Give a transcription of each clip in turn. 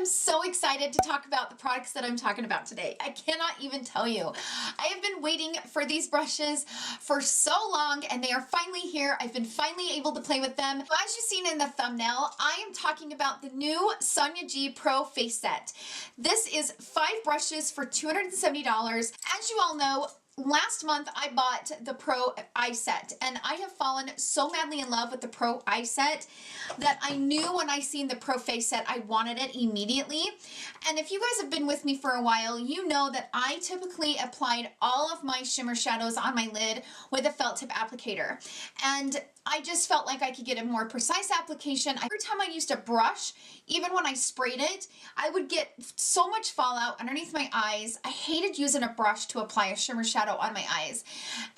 am so excited to talk about the products that I'm talking about today. I cannot even tell you. I have been waiting for these brushes for so long and they are finally here. I've been finally able to play with them. As you've seen in the thumbnail, I am talking about the new Sonia G Pro Face Set. This is 5 brushes for $270. As you all know, last month I bought the Pro Eye Set and I have fallen so madly in love with the Pro Eye Set that I knew when I seen the Pro Face Set I wanted it immediately. And if you guys have been with me for a while, you know that I typically applied all of my shimmer shadows on my lid with a felt tip applicator. And I just felt like I could get a more precise application. Every time I used a brush, even when I sprayed it, I would get so much fallout underneath my eyes. I hated using a brush to apply a shimmer shadow on my eyes.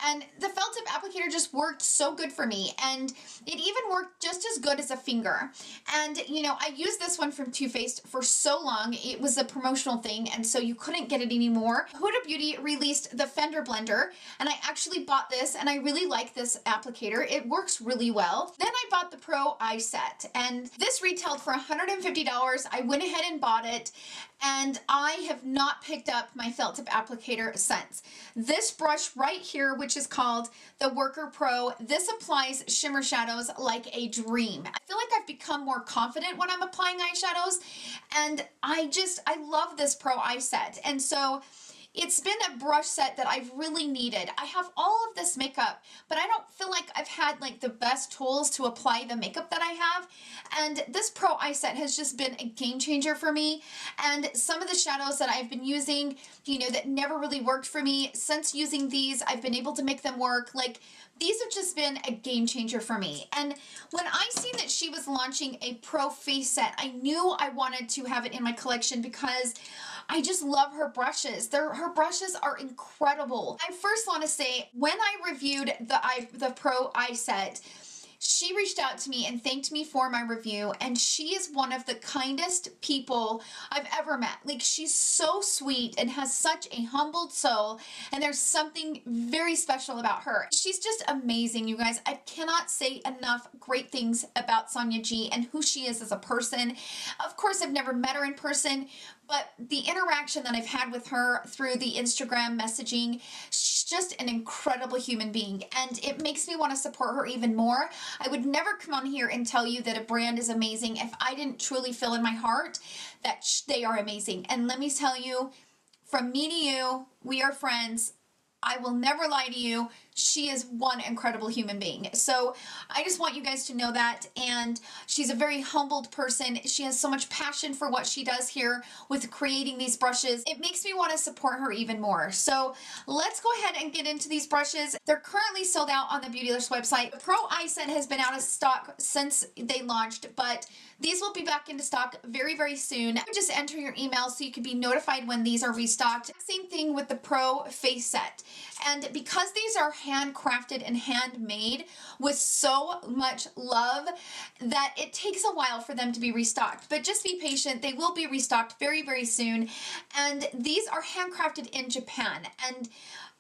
And the felt tip applicator just worked so good for me. And it even worked just as good as a finger. And you know, I used this one from Too Faced for so long. It was a promotional thing, and so you couldn't get it anymore. Huda Beauty released the Fender Blender, and I actually bought this, and I really like this applicator. It works really well. Then I bought the Pro Eye Set, and this retailed for $150. I went ahead and bought it, and I have not picked up my felt tip applicator since. This brush right here, which is called the Worker Pro, this applies shimmer shadows like a dream. I feel like I've become more confident when I'm applying eyeshadows, and I love this Pro Eye Set. And so it's been a brush set that I've really needed. I have all of this makeup, but I don't feel like I've had like the best tools to apply the makeup that I have. And this Pro Eye Set has just been a game changer for me. And some of the shadows that I've been using, you know, that never really worked for me, since using these, I've been able to make them work. Like, these have just been a game changer for me. And when I seen that she was launching a Pro Face Set, I knew I wanted to have it in my collection because I just love her brushes. Her brushes are incredible. I first want to say, when I reviewed the Pro Eye Set, she reached out to me and thanked me for my review, and she is one of the kindest people I've ever met. Like, she's so sweet and has such a humbled soul, and there's something very special about her. She's just amazing, you guys. I cannot say enough great things about Sonia G and who she is as a person. Of course, I've never met her in person, but the interaction that I've had with her through the Instagram messaging, she's just an incredible human being, and it makes me want to support her even more. I would never come on here and tell you that a brand is amazing if I didn't truly feel in my heart that they are amazing. And let me tell you, from me to you, we are friends. I will never lie to you. She is one incredible human being. So I just want you guys to know that. And she's a very humbled person. She has so much passion for what she does here with creating these brushes. It makes me want to support her even more. So let's go ahead and get into these brushes. They're currently sold out on the Beautylicious website. The Pro Eye Set has been out of stock since they launched, but these will be back into stock very, very soon. Just enter your email so you can be notified when these are restocked. Same thing with the Pro Face Set. And because these are handcrafted and handmade with so much love, that it takes a while for them to be restocked. But just be patient. They will be restocked very, very soon. And these are handcrafted in Japan. And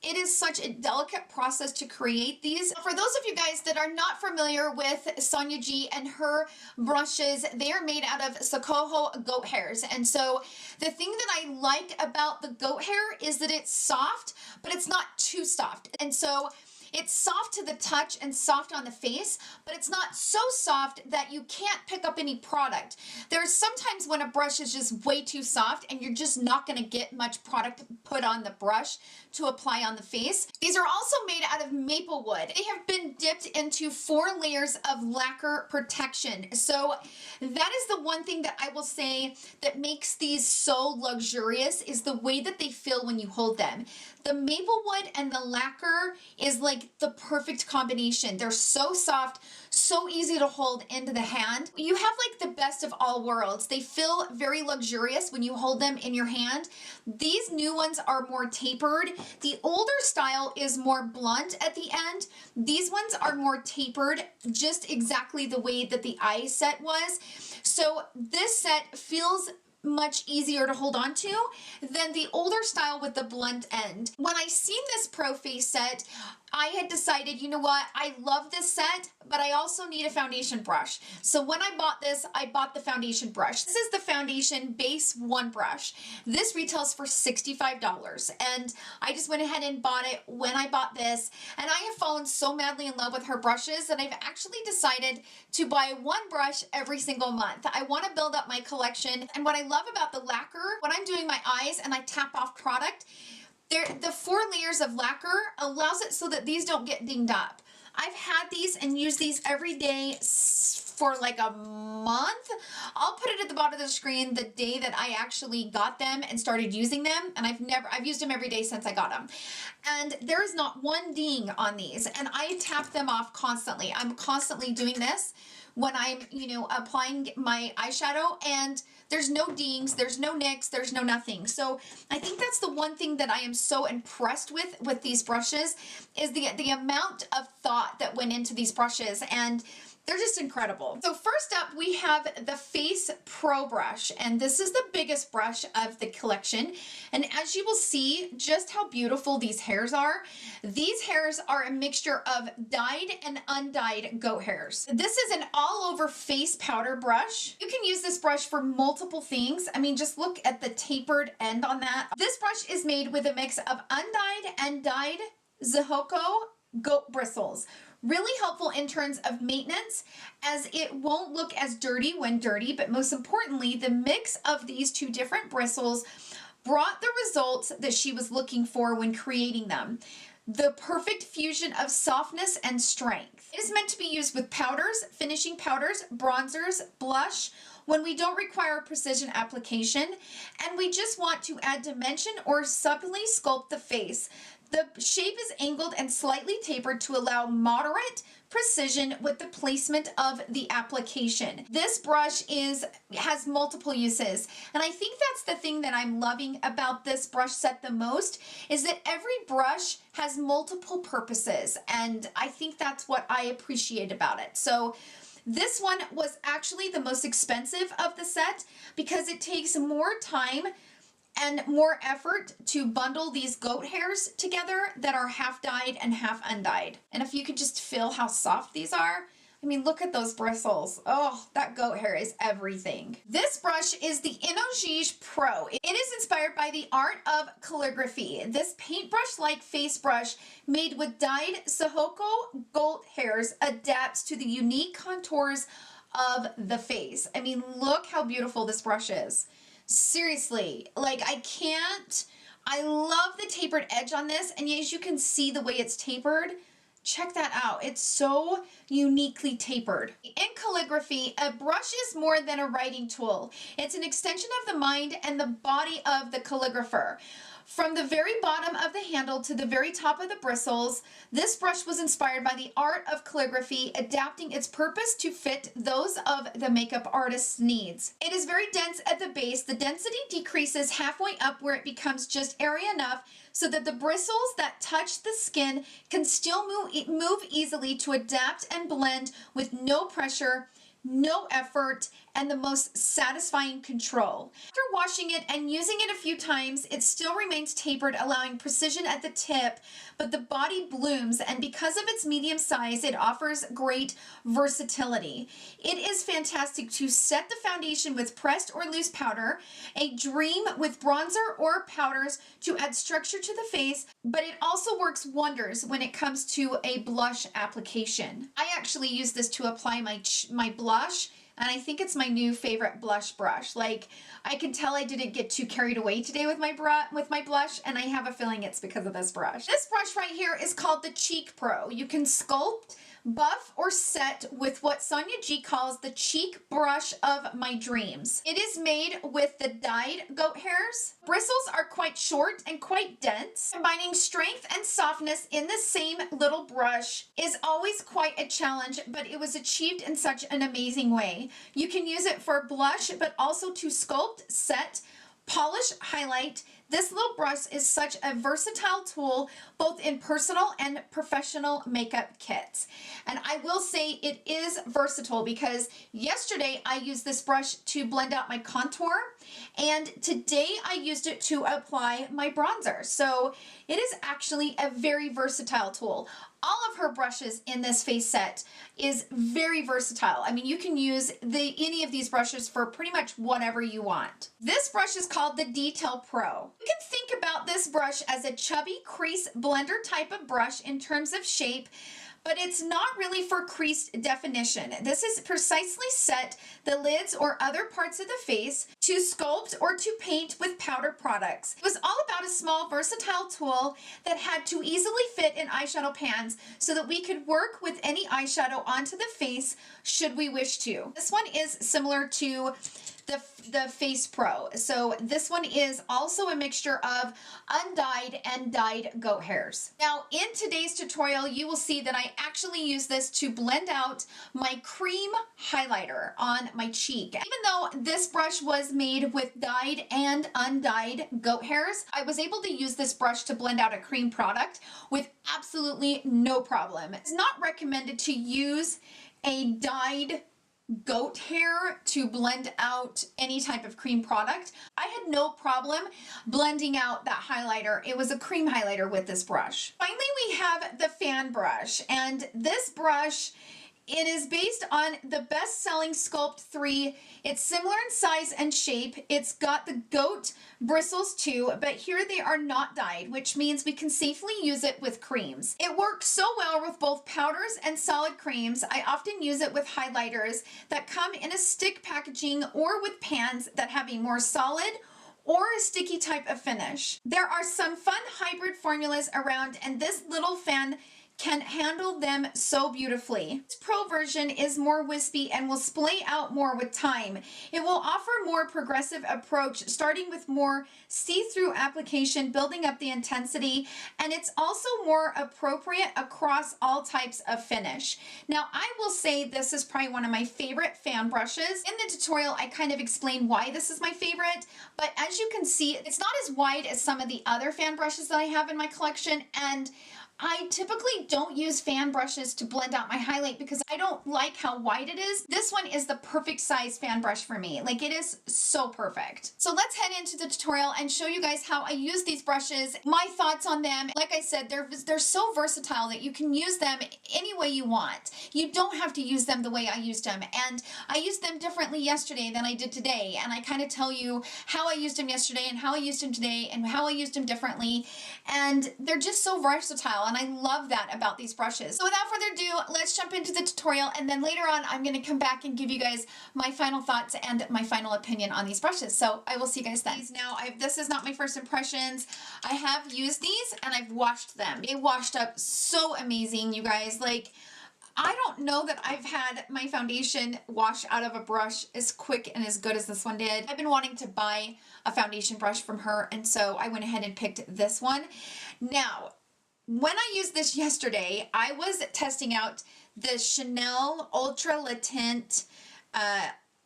it is such a delicate process to create these. For those of you guys that are not familiar with Sonia G and her brushes, they are made out of Sokoho goat hairs. And so the thing that I like about the goat hair is that it's soft, but it's not too soft. And so it's soft to the touch and soft on the face, but it's not so soft that you can't pick up any product. There's sometimes when a brush is just way too soft and you're just not going to get much product put on the brush to apply on the face. These are also made out of maple wood. They have been dipped into 4 layers of lacquer protection. So that is the one thing that I will say that makes these so luxurious, is the way that they feel when you hold them. The maple wood and the lacquer is like the perfect combination. They're so soft, so easy to hold into the hand. You have like the best of all worlds. They feel very luxurious when you hold them in your hand. These new ones are more tapered. The older style is more blunt at the end. These ones are more tapered, just exactly the way that the Eye Set was. So this set feels much easier to hold on to than the older style with the blunt end. When I seen this Pro face set, I had decided, you know what, I love this set, but I also need a foundation brush. So when I bought this, I bought the foundation brush. This is the Foundation Base 1 brush. This retails for $65, and I just went ahead and bought it when I bought this, and I have fallen so madly in love with her brushes that I've actually decided to buy one brush every single month. I want to build up my collection, and what I love about the lacquer, when I'm doing my eyes and I tap off product, the 4 layers of lacquer allows it so that these don't get dinged up. I've had these and used these every day for like a month. I'll put it at the bottom of the screen the day that I actually got them and started using them, and I've used them every day since I got them. And there is not one ding on these, and I tap them off constantly. I'm constantly doing this when I'm, you know, applying my eyeshadow, and there's no dings, there's no nicks, there's no nothing. So I think that's the one thing that I am so impressed with these brushes is the amount of thought that went into these brushes, and they're just incredible. So first up, we have the Face Pro brush, and this is the biggest brush of the collection. And as you will see just how beautiful these hairs are. These hairs are a mixture of dyed and undyed goat hairs. This is an all over face powder brush. You can use this brush for multiple things. I mean, just look at the tapered end on that. This brush is made with a mix of undyed and dyed Zohoco goat bristles. Really helpful in terms of maintenance, as it won't look as dirty when dirty, but most importantly, the mix of these 2 different bristles brought the results that she was looking for when creating them. The perfect fusion of softness and strength. It is meant to be used with powders, finishing powders, bronzers, blush, when we don't require precision application, and we just want to add dimension or subtly sculpt the face. The shape is angled and slightly tapered to allow moderate precision with the placement of the application. This brush has multiple uses, and I think that's the thing that I'm loving about this brush set the most, is that every brush has multiple purposes, and I think that's what I appreciate about it. So this one was actually the most expensive of the set because it takes more time and more effort to bundle these goat hairs together that are half dyed and half undyed. And if you could just feel how soft these are, I mean, look at those bristles. Oh, that goat hair is everything. This brush is the Inogige Pro. It is inspired by the art of calligraphy. This paintbrush-like face brush made with dyed Zohoco goat hairs adapts to the unique contours of the face. I mean, look how beautiful this brush is. Seriously, like I love the tapered edge on this, and as you can see the way it's tapered, check that out. It's so uniquely tapered. In calligraphy, a brush is more than a writing tool. It's an extension of the mind and the body of the calligrapher. From the very bottom of the handle to the very top of the bristles, this brush was inspired by the art of calligraphy, adapting its purpose to fit those of the makeup artist's needs. It is very dense at the base. The density decreases halfway up where it becomes just area enough so that the bristles that touch the skin can still move easily to adapt and blend with no pressure, no effort, and the most satisfying control. After washing it and using it a few times, it still remains tapered, allowing precision at the tip, but the body blooms, and because of its medium size, it offers great versatility. It is fantastic to set the foundation with pressed or loose powder, a dream with bronzer or powders to add structure to the face, but it also works wonders when it comes to a blush application. I actually use this to apply my blush, and I think it's my new favorite blush brush. Like, I can tell I didn't get too carried away today with my blush, and I have a feeling it's because of this brush. This brush right here is called the Cheek Pro. You can sculpt, buff, or set with what Sonia G calls the cheek brush of my dreams. It is made with the dyed goat hairs. Bristles are quite short and quite dense. Combining strength and softness in the same little brush is always quite a challenge, but it was achieved in such an amazing way. You can use it for blush, but also to sculpt, set, polish, highlight. This little brush is such a versatile tool, both in personal and professional makeup kits. And I will say it is versatile because yesterday I used this brush to blend out my contour, And today I used it to apply my bronzer. So it is actually a very versatile tool. All of her brushes in this face set is very versatile. I mean, you can use any of these brushes for pretty much whatever you want. This brush is called the Detail Pro. You can think about this brush as a chubby crease blender type of brush in terms of shape, but it's not really for crease definition. This is precisely set the lids or other parts of the face to sculpt or to paint with powder products. It was all about a small versatile tool that had to easily fit in eyeshadow pans so that we could work with any eyeshadow onto the face should we wish to. This one is similar to the Face Pro. So this one is also a mixture of undyed and dyed goat hairs. Now in today's tutorial, you will see that I actually use this to blend out my cream highlighter on my cheek. Even though this brush was made with dyed and undyed goat hairs, I was able to use this brush to blend out a cream product with absolutely no problem. It's not recommended to use a dyed goat hair to blend out any type of cream product. I had no problem blending out that highlighter. It was a cream highlighter with this brush. Finally, we have the fan brush, and this brush, it is based on the best-selling Sculpt 3. It's similar in size and shape. It's got the goat bristles too, but here they are not dyed, which means we can safely use it with creams. It works so well with both powders and solid creams. I often use it with highlighters that come in a stick packaging or with pans that have a more solid or a sticky type of finish. There are some fun hybrid formulas around, and this little fan can handle them so beautifully. This Pro version is more wispy and will splay out more with time. It will offer more progressive approach, starting with more see-through application, building up the intensity, and it's also more appropriate across all types of finish. Now, I will say this is probably one of my favorite fan brushes. In the tutorial, I kind of explain why this is my favorite, but as you can see, it's not as wide as some of the other fan brushes that I have in my collection, and I typically don't use fan brushes to blend out my highlight because I don't like how wide it is. This one is the perfect size fan brush for me. Like, it is so perfect. So let's head into the tutorial and show you guys how I use these brushes, my thoughts on them. Like I said, they're so versatile that you can use them any way you want. You don't have to use them the way I used them. And I used them differently yesterday than I did today. And I kind of tell you how I used them yesterday and how I used them today and how I used them differently. And they're just so versatile. And I love that about these brushes. So without further ado, let's jump into the tutorial, and then later on I'm going to come back and give you guys my final thoughts and my final opinion on these brushes. So I will see you guys then. Now, this is not my first impressions. I have used these and I've washed them. They washed up so amazing, you guys. Like, I don't know that I've had my foundation wash out of a brush as quick and as good as this one did. I've been wanting to buy a foundation brush from her, and so I went ahead and picked this one. Now, when I used this yesterday, I was testing out the Chanel Ultra Latent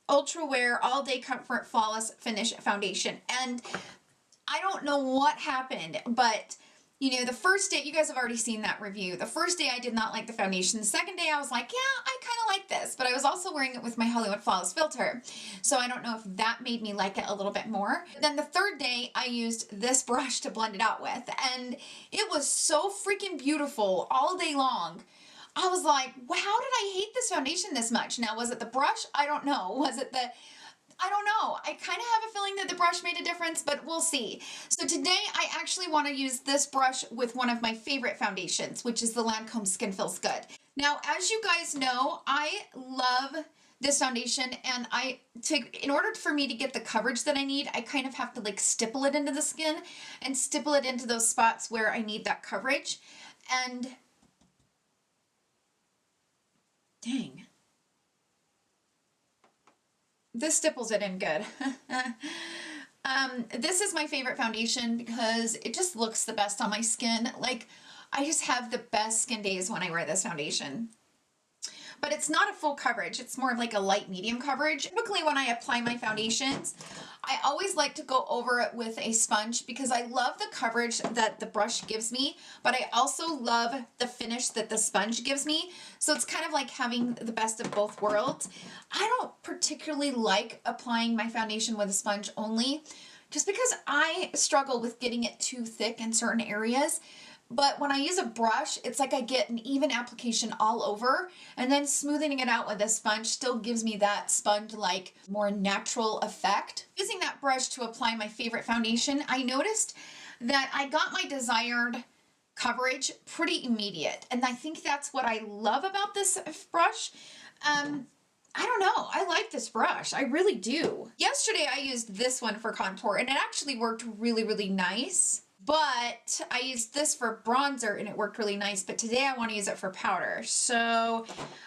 Ultra Wear All Day Comfort Flawless Finish Foundation. And I don't know what happened, but you know, the first day, you guys have already seen that review. The first day I did not like the foundation. The second day I was like, yeah, I kind of like this, but I was also wearing it with my Hollywood Flawless filter. So I don't know if that made me like it a little bit more. But then the third day I used this brush to blend it out with, and it was so freaking beautiful all day long. I was like, wow, how did I hate this foundation this much? Now, was it the brush? I don't know. Was it I don't know. I kind of have a feeling that the brush made a difference, but we'll see. So today I actually want to use this brush with one of my favorite foundations, which is the Lancome Skin Feels Good. Now, as you guys know, I love this foundation, and in order for me to get the coverage that I need, I kind of have to like stipple it into the skin and stipple it into those spots where I need that coverage. And dang. This stipples it in good. This is my favorite foundation because it just looks the best on my skin. Like, I just have the best skin days when I wear this foundation. but it's not a full coverage. It's more of like a light medium coverage. Typically when I apply my foundations, I always like to go over it with a sponge because I love the coverage that the brush gives me, but I also love the finish that the sponge gives me. So it's kind of like having the best of both worlds. I don't particularly like applying my foundation with a sponge only, just because I struggle with getting it too thick in certain areas. But when I use a brush, it's like I get an even application all over, and then smoothing it out with a sponge still gives me that sponge-like, more natural effect. Using that brush to apply my favorite foundation, I noticed that I got my desired coverage pretty immediate, and I think that's what I love about this brush. I don't know, I like this brush, I really do. Yesterday I used this one for contour, and it actually worked really, really nice. But I used this for bronzer and it worked really nice, but today I want to use it for powder. So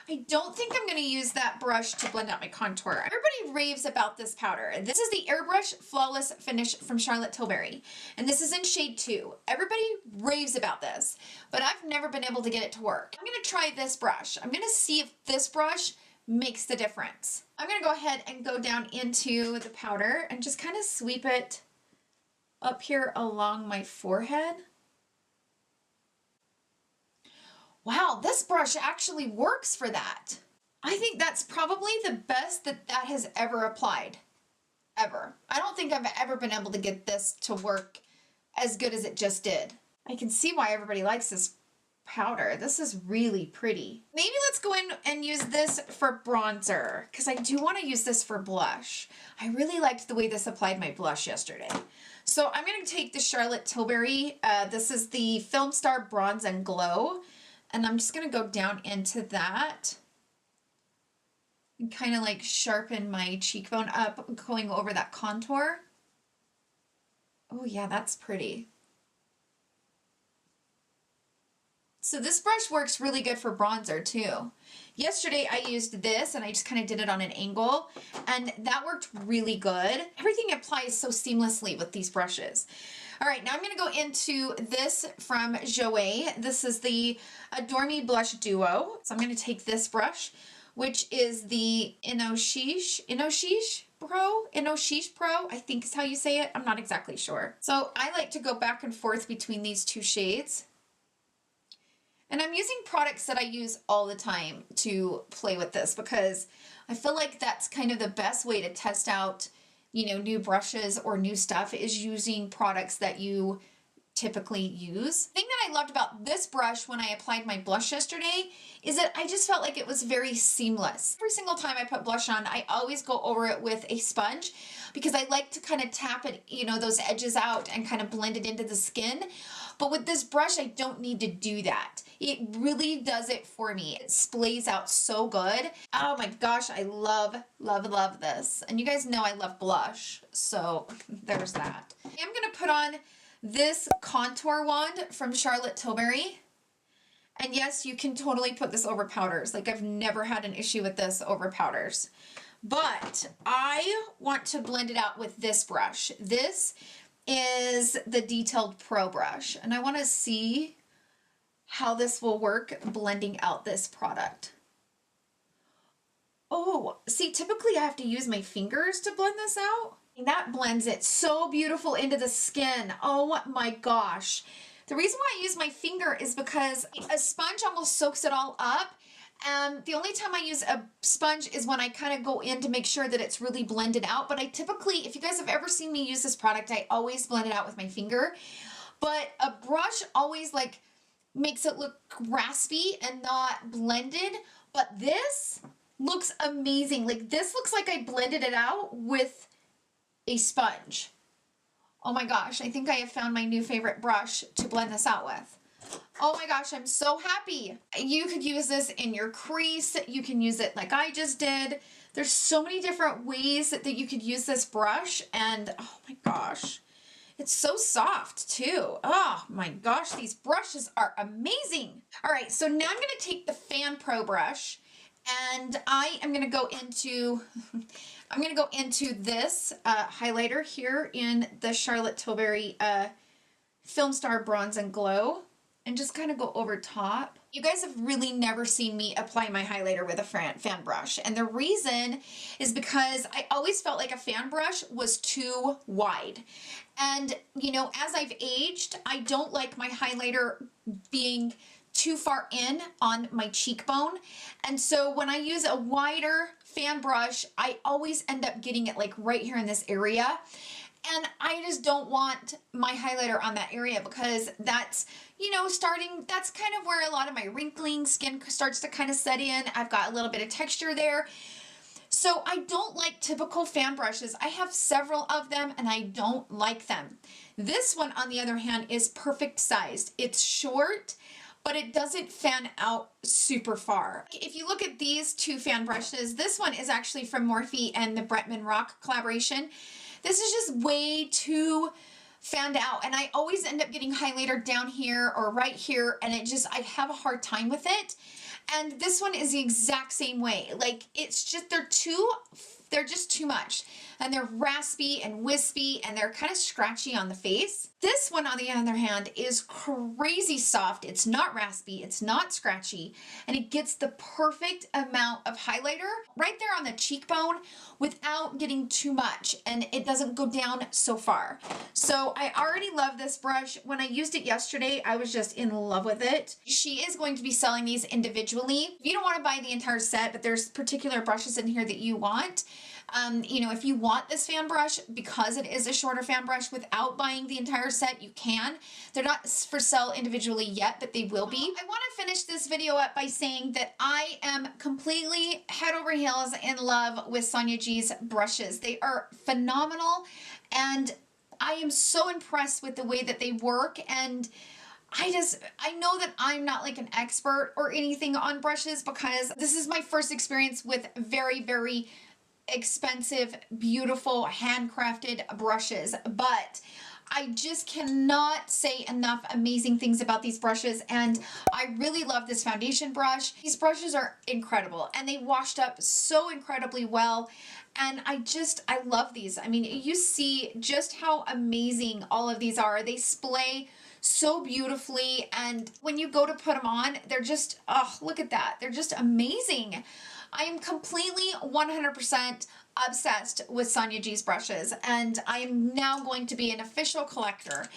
I don't think I'm going to use that brush to blend out my contour. Everybody raves about this powder. This is the Airbrush Flawless Finish from Charlotte Tilbury, and this is in shade 2. Everybody raves about this, but I've never been able to get it to work. I'm going to try this brush. I'm going to see if this brush makes the difference. I'm going to go ahead and go down into the powder and just kind of sweep it up here along my forehead. Wow, this brush actually works for that. I think that's probably the best that has ever applied. Ever. I don't think I've ever been able to get this to work as good as it just did. I can see why everybody likes this powder. This is really pretty. Maybe let's go in and use this for bronzer, because I do want to use this for blush. I really liked the way this applied my blush yesterday. So I'm going to take the Charlotte Tilbury, this is the Filmstar Bronze and Glow, and I'm just going to go down into that and kind of like sharpen my cheekbone up, going over that contour. Oh yeah, that's pretty. So this brush works really good for bronzer too. Yesterday I used this and I just kind of did it on an angle, and that worked really good. Everything applies so seamlessly with these brushes. All right, now I'm gonna go into this from Jouer. This is the Adore Me Blush Duo. So I'm gonna take this brush, which is the Innoshish Pro, I think is how you say it. I'm not exactly sure. So I like to go back and forth between these two shades. And I'm using products that I use all the time to play with this, because I feel like that's kind of the best way to test out, you know, new brushes or new stuff, is using products that you typically use. The thing that I loved about this brush when I applied my blush yesterday is that I just felt like it was very seamless. Every single time I put blush on, I always go over it with a sponge, because I like to kind of tap it, you know, those edges out and kind of blend it into the skin. But with this brush, I don't need to do that. It really does it for me. It splays out so good. Oh my gosh, I love, love, love this. And you guys know I love blush, so there's that. I'm gonna put on this contour wand from Charlotte Tilbury. And yes, you can totally put this over powders. Like, I've never had an issue with this over powders. But I want to blend it out with this brush. This is the Detailed Pro brush, and I want to see how this will work blending out this product. Oh, see, typically I have to use my fingers to blend this out. And that blends it so beautiful into the skin. Oh my gosh. The reason why I use my finger is because a sponge almost soaks it all up. And the only time I use a sponge is when I kind of go in to make sure that it's really blended out. But I typically, if you guys have ever seen me use this product, I always blend it out with my finger. But a brush always like makes it look raspy and not blended. But this looks amazing. Like, this looks like I blended it out with a sponge. Oh my gosh, I think I have found my new favorite brush to blend this out with. Oh my gosh, I'm so happy. You could use this in your crease. You can use it like I just did. There's so many different ways that you could use this brush, and oh my gosh, it's so soft too. Oh my gosh, these brushes are amazing. All right, so now I'm gonna take the Fan Pro brush, and I am gonna go into, this highlighter here in the Charlotte Tilbury Filmstar Bronze and Glow. and just kind of go over top. You guys have really never seen me apply my highlighter with a fan brush. And the reason is because I always felt like a fan brush was too wide. And, you know, as I've aged, I don't like my highlighter being too far in on my cheekbone. And so when I use a wider fan brush, I always end up getting it like right here in this area. And I just don't want my highlighter on that area because that's, you know, that's kind of where a lot of my wrinkling skin starts to kind of set in. I've got a little bit of texture there. So I don't like typical fan brushes. I have several of them and I don't like them. This one, on the other hand, is perfect sized. It's short, but it doesn't fan out super far. If you look at these two fan brushes, this one is actually from Morphe and the Bretman Rock collaboration. This is just way too fanned out, and I always end up getting highlighter down here or right here, and I have a hard time with it. And this one is the exact same way. Like, it's just, they're just too much. And they're raspy and wispy and they're kind of scratchy on the face. This one, on the other hand, is crazy soft. It's not raspy, it's not scratchy, and it gets the perfect amount of highlighter right there on the cheekbone without getting too much, and it doesn't go down so far. So I already love this brush. When I used it yesterday, I was just in love with it. She is going to be selling these individually. You don't want to buy the entire set, but there's particular brushes in here that you want. You know, if you want this fan brush, because it is a shorter fan brush, without buying the entire set, you can. They're not for sale individually yet, but they will be. I want to finish this video up by saying that I am completely head over heels in love with Sonia G's brushes. They are phenomenal, and I am so impressed with the way that they work. And I know that I'm not like an expert or anything on brushes because this is my first experience with very, very expensive, beautiful, handcrafted brushes, but I just cannot say enough amazing things about these brushes, and I really love this foundation brush. These brushes are incredible, and they washed up so incredibly well, and I love these. I mean, you see just how amazing all of these are. They splay so beautifully, and when you go to put them on, they're just, oh, look at that. They're just amazing. I am completely 100% obsessed with Sonia G's brushes, and I am now going to be an official collector,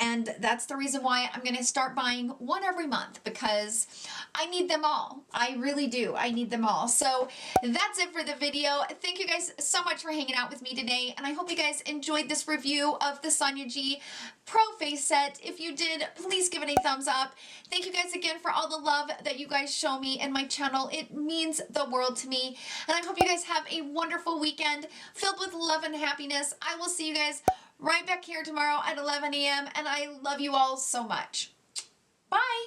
and that's the reason why I'm going to start buying one every month, because I need them all. I really do. I need them all. So that's it for the video. Thank you guys so much for hanging out with me today, and I hope you guys enjoyed this review of the Sonia G Pro Face Set. If you did, please give it a thumbs up. Thank you guys again for all the love that you guys show me and my channel. It means the world to me, and I hope you guys have a wonderful weekend filled with love and happiness. I will see you guys right back here tomorrow at 11 a.m. and I love you all so much. Bye!